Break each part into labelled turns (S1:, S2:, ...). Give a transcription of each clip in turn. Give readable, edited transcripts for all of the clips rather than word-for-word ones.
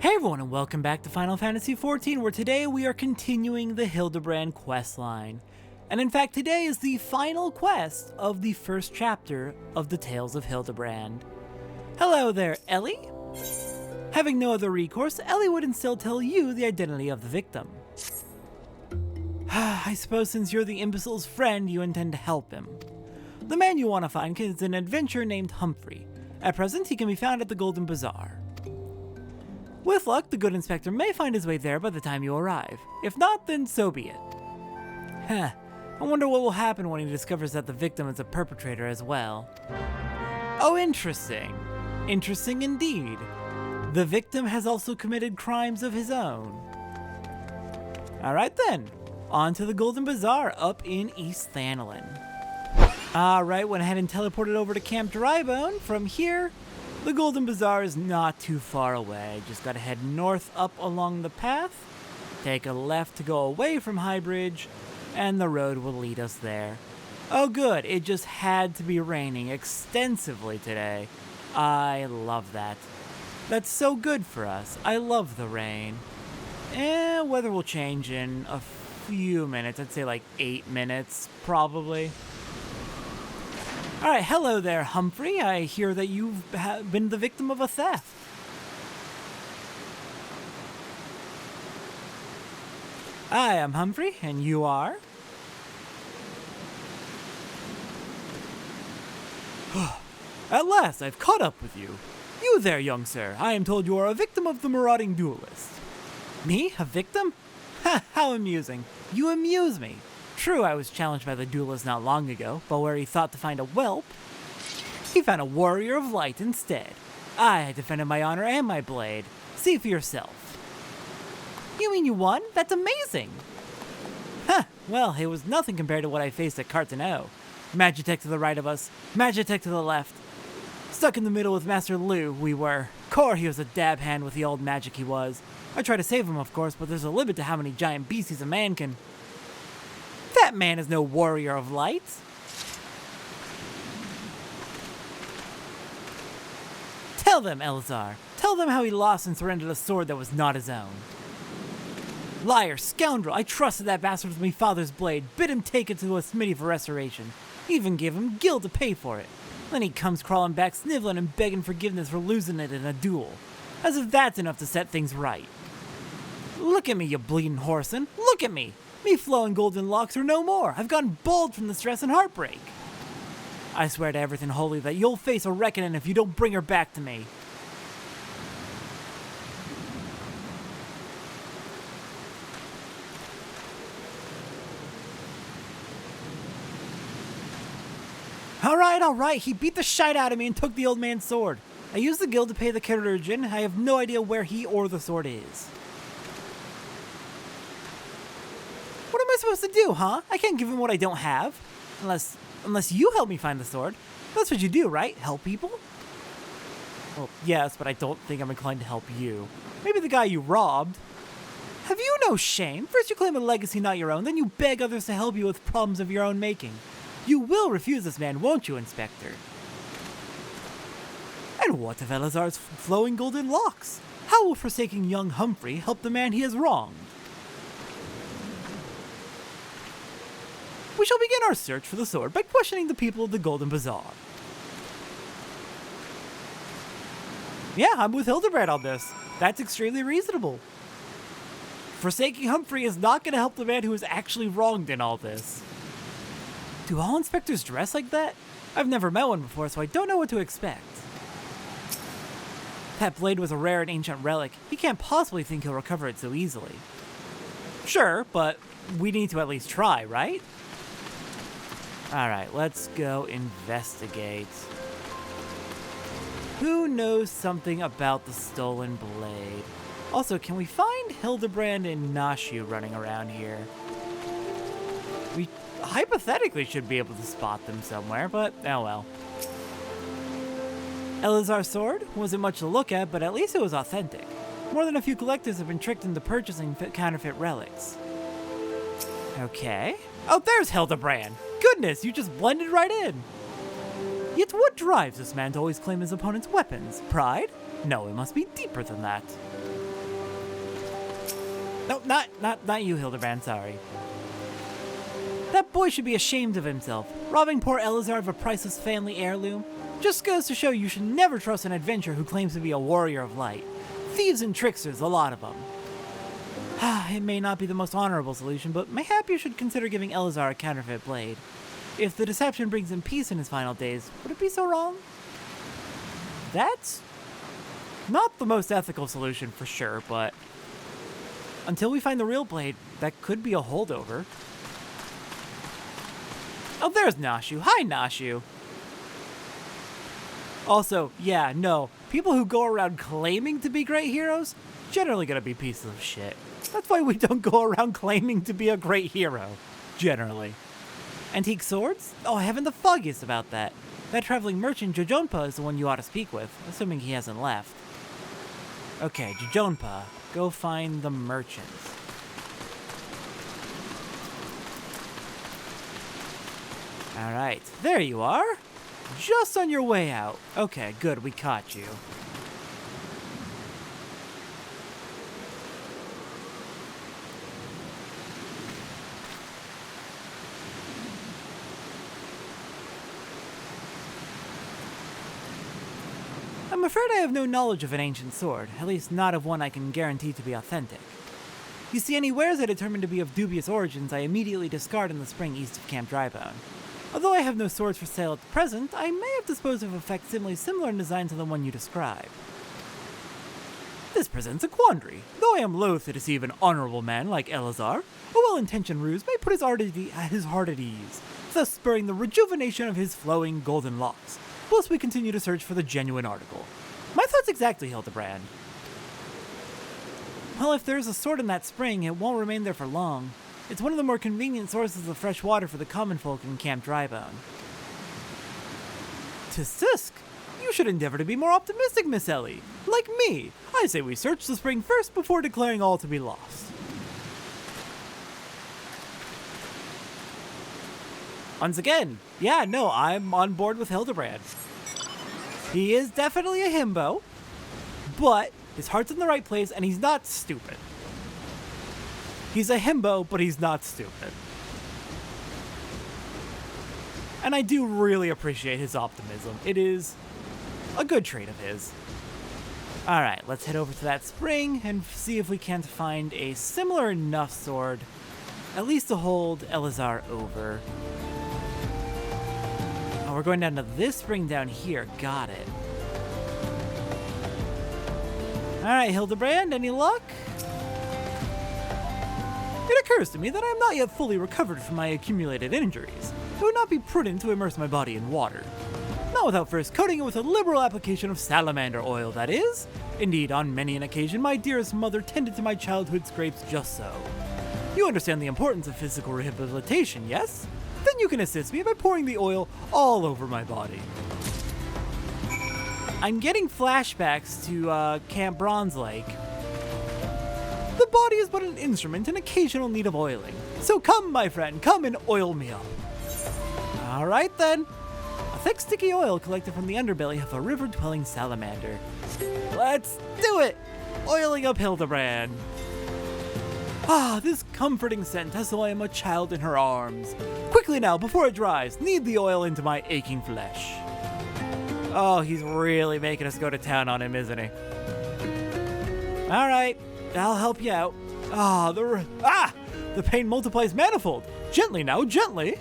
S1: Hey everyone, and welcome back to Final Fantasy XIV, where today we are continuing the Hildibrand questline. And in fact, today is the final quest of the first chapter of the Tales of Hildibrand. Hello there, Ellie. Having no other recourse, Ellie would instead tell you the identity of the victim. I suppose since you're the imbecile's friend, you intend to help him. The man you want to find is an adventurer named Humphrey. At present, he can be found at the Golden Bazaar. With luck, the good inspector may find his way there by the time you arrive. If not, then so be it. I wonder what will happen when he discovers that the victim is a perpetrator as well. Oh, interesting. Interesting indeed. The victim has also committed crimes of his own. Alright then, on to the Golden Bazaar up in East Thanalin. Alright, went ahead and teleported over to Camp Drybone. From here, the Golden Bazaar is not too far away. Just gotta head north up along the path, take a left to go away from Highbridge, and the road will lead us there. Oh good, it just had to be raining extensively today. I love that. That's so good for us. I love the rain. Weather will change in a few minutes. I'd say like 8 minutes, probably. Alright, hello there, Humphrey. I hear that you've been the victim of a theft. I am Humphrey, and you are? At last, I've caught up with you. You there, young sir. I am told you are a victim of the marauding duelist. Me? A victim? Ha, how amusing. You amuse me. True, I was challenged by the duelist not long ago, but where he thought to find a whelp, he found a warrior of light instead. I defended my honor and my blade. See for yourself. You mean you won? That's amazing! Huh, well, it was nothing compared to what I faced at Cartano. Magitech to the right of us, Magitech to the left. Stuck in the middle with Master Liu, we were. Core, he was a dab hand with the old magic he was. I tried to save him, of course, but there's a limit to how many giant beasties a man can... That man is no warrior of light. Tell them, Elazar. Tell them how he lost and surrendered a sword that was not his own. Liar, scoundrel, I trusted that bastard with my father's blade, bid him take it to a smithy for restoration. Even gave him gil to pay for it. Then he comes crawling back, sniveling and begging forgiveness for losing it in a duel. As if that's enough to set things right. Look at me, you bleeding whoreson. Look at me. Me flowing golden locks are no more. I've gone bald from the stress and heartbreak. I swear to everything holy that you'll face a reckoning if you don't bring her back to me. Alright, he beat the shite out of me and took the old man's sword. I used the guild to pay the Chirurgeon. I have no idea where he or the sword is. What am I supposed to do, huh? I can't give him what I don't have. Unless you help me find the sword. That's what you do, right? Help people? Well, yes, but I don't think I'm inclined to help you. Maybe the guy you robbed. Have you no shame? First you claim a legacy not your own, then you beg others to help you with problems of your own making. You will refuse this man, won't you, Inspector? And what of Elazar's flowing golden locks? How will forsaking young Humphrey help the man he has wronged? We shall begin our search for the sword by questioning the people of the Golden Bazaar. Yeah, I'm with Hildibrand on this. That's extremely reasonable. Forsaking Humphrey is not going to help the man who is actually wronged in all this. Do all inspectors dress like that? I've never met one before, so I don't know what to expect. That blade was a rare and ancient relic. He can't possibly think he'll recover it so easily. Sure, but we need to at least try, right? Alright, let's go investigate. Who knows something about the stolen blade? Also, can we find Hildibrand and Nashu running around here? We hypothetically should be able to spot them somewhere, but oh well. Elazar's sword wasn't much to look at, but at least it was authentic. More than a few collectors have been tricked into purchasing counterfeit relics. Okay. Oh, there's Hildibrand! Goodness, you just blended right in! Yet what drives this man to always claim his opponent's weapons? Pride? No, it must be deeper than that. No, not you, Hildibrand, sorry. That boy should be ashamed of himself. Robbing poor Elazar of a priceless family heirloom. Just goes to show you should never trust an adventurer who claims to be a warrior of light. Thieves and tricksters, a lot of them. It may not be the most honorable solution, but mayhap you should consider giving Elazar a counterfeit blade. If the deception brings him peace in his final days, would it be so wrong? That's not the most ethical solution for sure, but until we find the real blade, that could be a holdover. Oh, there's Nashu. Hi, Nashu. Also, yeah, no, people who go around claiming to be great heroes, generally gonna be pieces of shit. That's why we don't go around claiming to be a great hero, generally. Antique swords? Oh, I haven't the foggiest about that. That traveling merchant, Jojonpa, is the one you ought to speak with, assuming he hasn't left. Okay, Jojonpa, go find the merchant. Alright, there you are. Just on your way out. Okay, good, we caught you. I'm afraid I have no knowledge of an ancient sword, at least not of one I can guarantee to be authentic. You see, any wares I determine to be of dubious origins I immediately discard in the spring east of Camp Drybone. Although I have no swords for sale at the present, I may have disposed of a facsimile similar in design to the one you describe. This presents a quandary. Though I am loath to deceive an honorable man like Elazar, a well-intentioned ruse may put his heart at ease, thus spurring the rejuvenation of his flowing golden locks, whilst we continue to search for the genuine article. My thoughts exactly, Hildibrand. Well, if there's a sword in that spring, it won't remain there for long. It's one of the more convenient sources of fresh water for the common folk in Camp Drybone. Tisk, you should endeavor to be more optimistic, Miss Ellie. Like me, I say we search the spring first before declaring all to be lost. Once again, yeah, no, I'm on board with Hildibrand. He is definitely a himbo, but his heart's in the right place and he's not stupid. He's a himbo, but he's not stupid. And I do really appreciate his optimism. It is a good trait of his. Alright, let's head over to that spring and see if we can't find a similar enough sword, at least to hold Elazar over. Oh, we're going down to this spring down here. Got it. Alright, Hildibrand, any luck? It occurs to me that I am not yet fully recovered from my accumulated injuries. It would not be prudent to immerse my body in water. Not without first coating it with a liberal application of salamander oil, that is. Indeed, on many an occasion, my dearest mother tended to my childhood scrapes just so. You understand the importance of physical rehabilitation, yes? Then you can assist me by pouring the oil all over my body. I'm getting flashbacks to Camp Bronze Lake. The body is but an instrument in occasional need of oiling. So come, my friend, come and oil me up. Alright then. A thick sticky oil collected from the underbelly of a river-dwelling salamander. Let's do it! Oiling up Hildibrand. Ah, this comforting scent as though I am a child in her arms. Quickly now, before it dries, knead the oil into my aching flesh. Oh, he's really making us go to town on him, isn't he? Alright, I'll help you out. The pain multiplies manifold. Gently now, gently.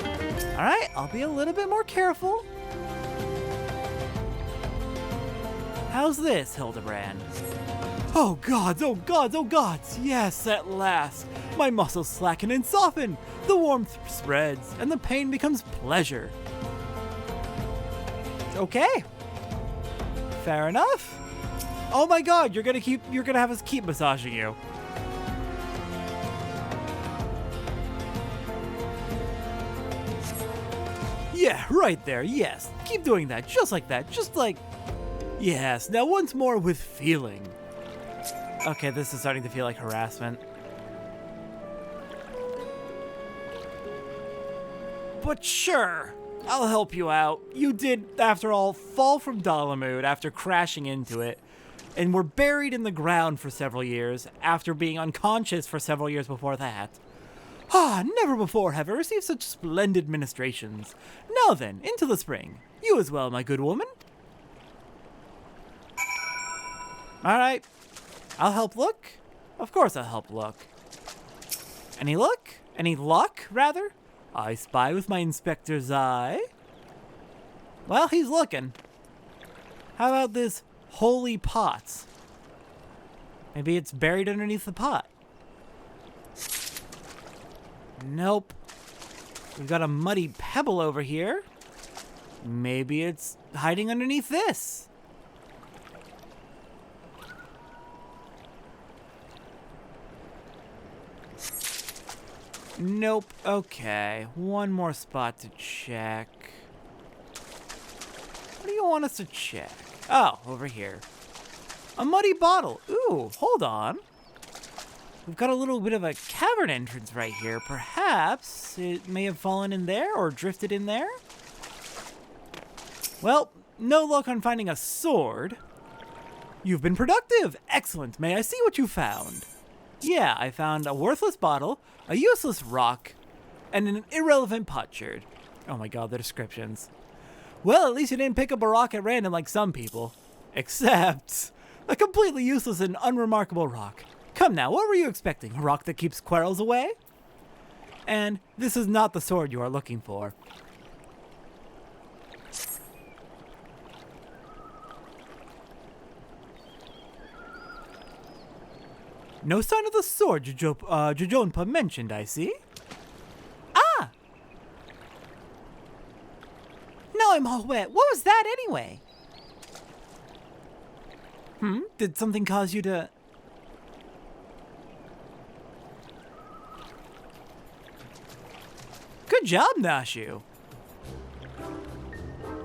S1: Alright, I'll be a little bit more careful. How's this, Hildibrand? Oh gods, oh gods, oh gods! Yes, at last! My muscles slacken and soften! The warmth spreads, and the pain becomes pleasure. Okay. Fair enough. Oh my god, you're gonna have us keep massaging you. Yeah, right there, yes. Keep doing that, just like that, just like... Yes, now once more with feeling. Okay, this is starting to feel like harassment. But sure, I'll help you out. You did, after all, fall from Dalamud after crashing into it. and were buried in the ground for several years after being unconscious for several years before that. Ah, never before have I received such splendid ministrations. Now then, into the spring. You as well, my good woman. Alright, I'll help look. Of course I'll help look. Any look? Any luck, rather? I spy with my inspector's eye. Well, he's looking. How about this holy pot? Maybe it's buried underneath the pot. Nope. We've got a muddy pebble over here. Maybe it's hiding underneath this. Nope. Okay. One more spot to check. What do you want us to check? Oh, over here. A muddy bottle. Ooh, hold on. We've got a little bit of a cavern entrance right here. Perhaps it may have fallen in there or drifted in there. Well, no luck on finding a sword. You've been productive. Excellent. May I see what you found? Yeah, I found a worthless bottle, a useless rock, and an irrelevant potsherd. Oh my god, the descriptions. Well, at least you didn't pick up a rock at random like some people. Except a completely useless and unremarkable rock. Come now, what were you expecting? A rock that keeps squirrels away? And this is not the sword you are looking for. No sign of the sword Jojonpa mentioned, I see. Ah! Now I'm all wet. What was that anyway? Did something cause you to... Good job, Nashu.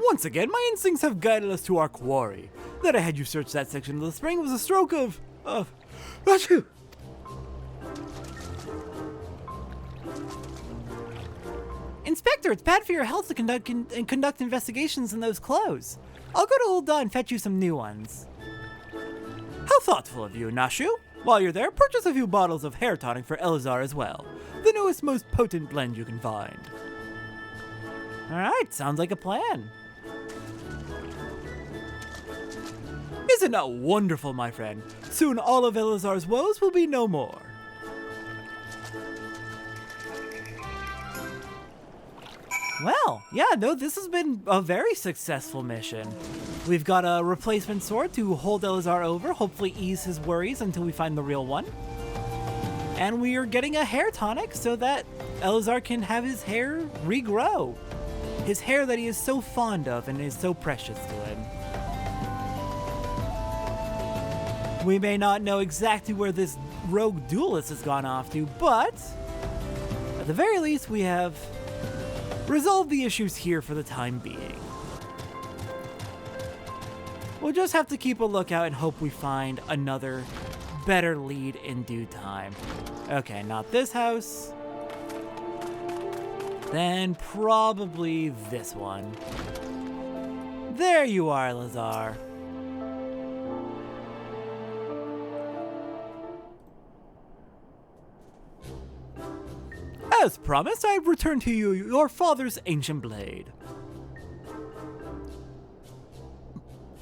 S1: Once again, my instincts have guided us to our quarry. That I had you search that section of the spring was a stroke of Nashu! Inspector, it's bad for your health to conduct investigations in those clothes. I'll go to Ul'dah and fetch you some new ones. How thoughtful of you, Nashu. While you're there, purchase a few bottles of hair tonic for Elazar as well. The newest, most potent blend you can find. Alright, sounds like a plan. Isn't that wonderful, my friend? Soon all of Elazar's woes will be no more. Well, yeah, no, this has been a very successful mission. We've got a replacement sword to hold Elazar over, hopefully ease his worries until we find the real one. And we are getting a hair tonic so that Elazar can have his hair regrow. His hair that he is so fond of and is so precious to him. We may not know exactly where this rogue duelist has gone off to, but at the very least we have resolved the issues here for the time being. We'll just have to keep a lookout and hope we find another better lead in due time. Okay, not this house. Then probably this one. There you are, Elazar. As promised, I return to you your father's ancient blade.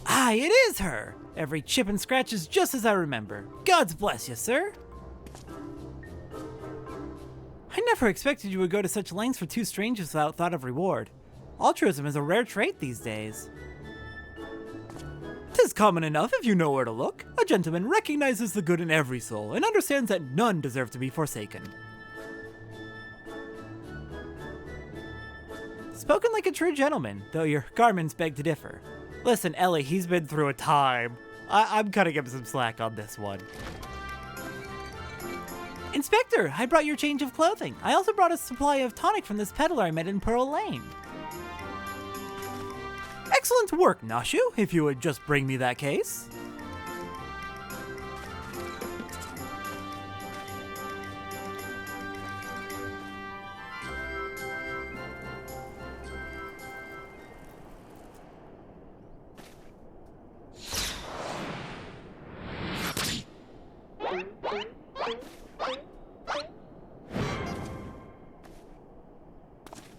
S1: Ah, it is her! Every chip and scratch is just as I remember. God's bless you, sir. I never expected you would go to such lengths for two strangers without thought of reward. Altruism is a rare trait these days. 'Tis common enough if you know where to look. A gentleman recognizes the good in every soul and understands that none deserve to be forsaken. Spoken like a true gentleman, though your garments beg to differ. Listen, Ellie, he's been through a time. I'm cutting him some slack on this one. Inspector, I brought your change of clothing. I also brought a supply of tonic from this peddler I met in Pearl Lane. Excellent work, Nashu, if you would just bring me that case.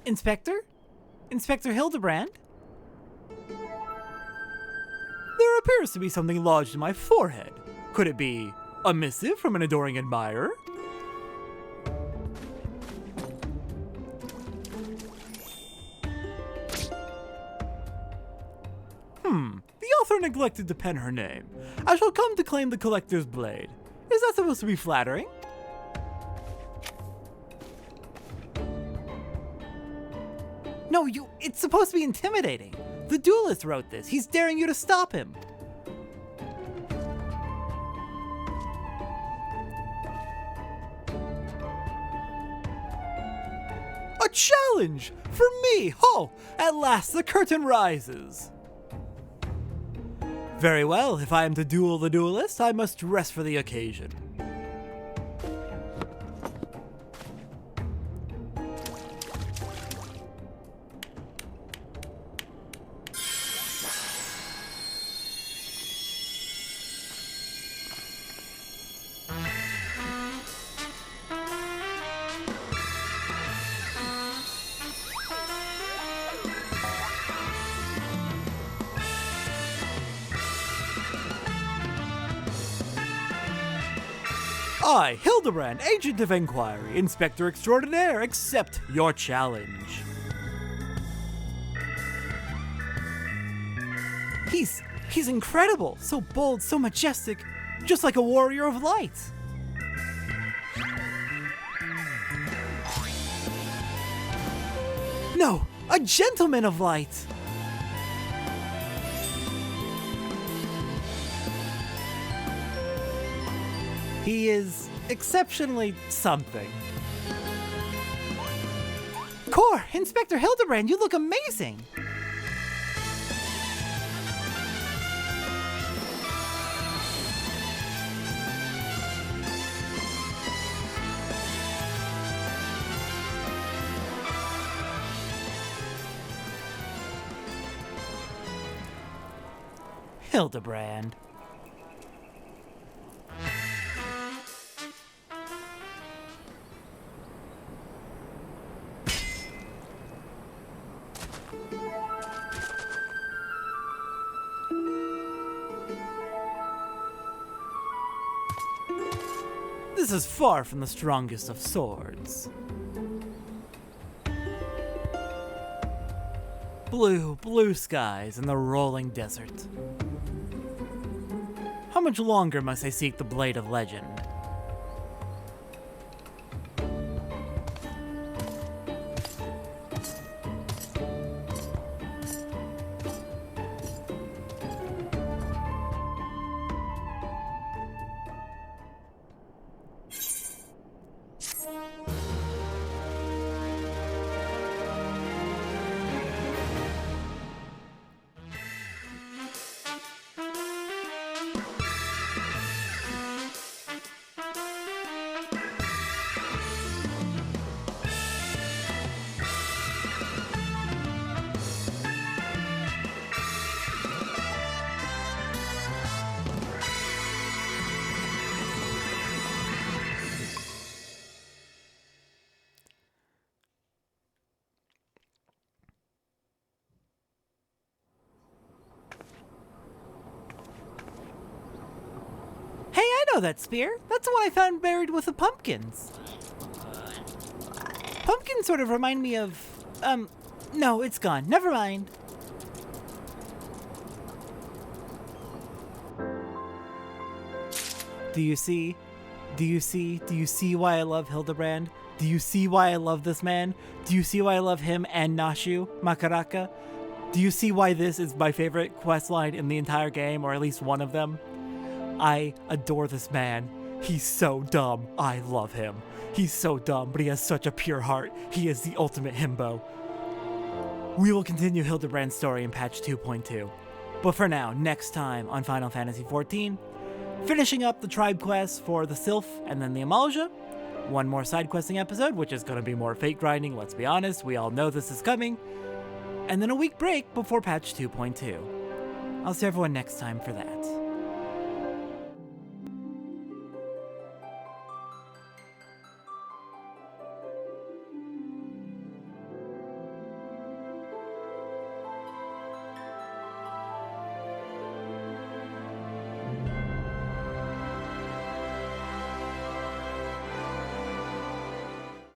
S1: Inspector? Inspector Hildibrand? There appears to be something lodged in my forehead. Could it be a missive from an adoring admirer? The author neglected to pen her name. I shall come to claim the collector's blade. Is that supposed to be flattering? No, it's supposed to be intimidating. The duelist wrote this. He's daring you to stop him. A challenge! For me! Ho! At last the curtain rises! Very well, if I am to duel the duelist, I must dress for the occasion. I, Hildibrand, Agent of Inquiry, Inspector Extraordinaire, accept your challenge. He's incredible, so bold, so majestic, just like a warrior of light. No, a gentleman of light. He is exceptionally something. Core, Inspector Hildibrand, you look amazing! Hildibrand. This is far from the strongest of swords. Blue skies and the rolling desert. How much longer must I seek the Blade of Legend? That spear? That's the one I found buried with the pumpkins. Pumpkins sort of remind me of... no, it's gone. Never mind. Do you see why I love Hildibrand? Do you see why I love this man? Do you see why I love him and Nashu, Makaraka? Do you see why this is my favorite questline in the entire game, or at least one of them? I adore this man. He's so dumb. I love him. He's so dumb, but he has such a pure heart. He is the ultimate himbo. We will continue Hildibrand's story in patch 2.2. But for now, next time on Final Fantasy XIV, finishing up the tribe quest for the Sylph and then the Amalja, one more side questing episode, which is going to be more fate grinding, let's be honest, we all know this is coming, and then a week break before patch 2.2. I'll see everyone next time for that.